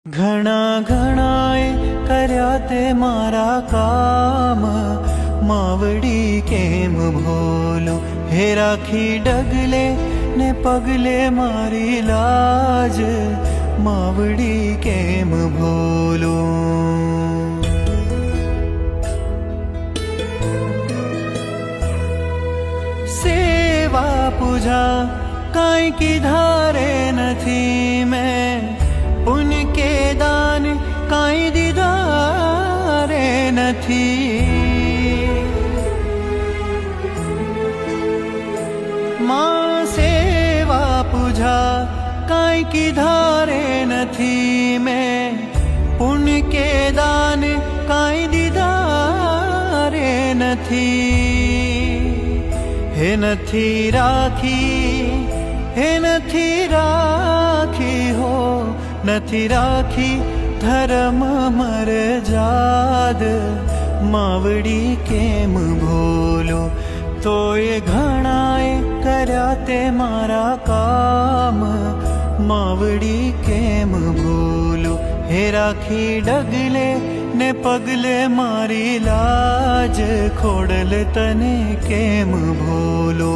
ઘણા ઘણાએ કર્યા તે મારા કામ, માવડી કેમ ભોલો હે રાખી ડગલે ને પગલે મારી લાજ, માવડી કેમ ભોલો. સેવા પૂજા કાંઈ કીધા રે નથી મેં, પુण्य के दान काई दीदा रे નથી. मां सेवा पूजा काई कીધા रे નથી મેં, પુण्य के दान काई दीदा रे નથી. હે નથી રાખી, હે નથી રાખી હો, નથી રાખી ધર્મ મરજાદ, માવડી કેમ ભોલો. તોય ઘણાએ કર્યા તે મારા કામ, માવડી કેમ ભોલો હે રાખી ડગલે ને પગલે મારી લાજ, ખોડલ તને કેમ ભોલો.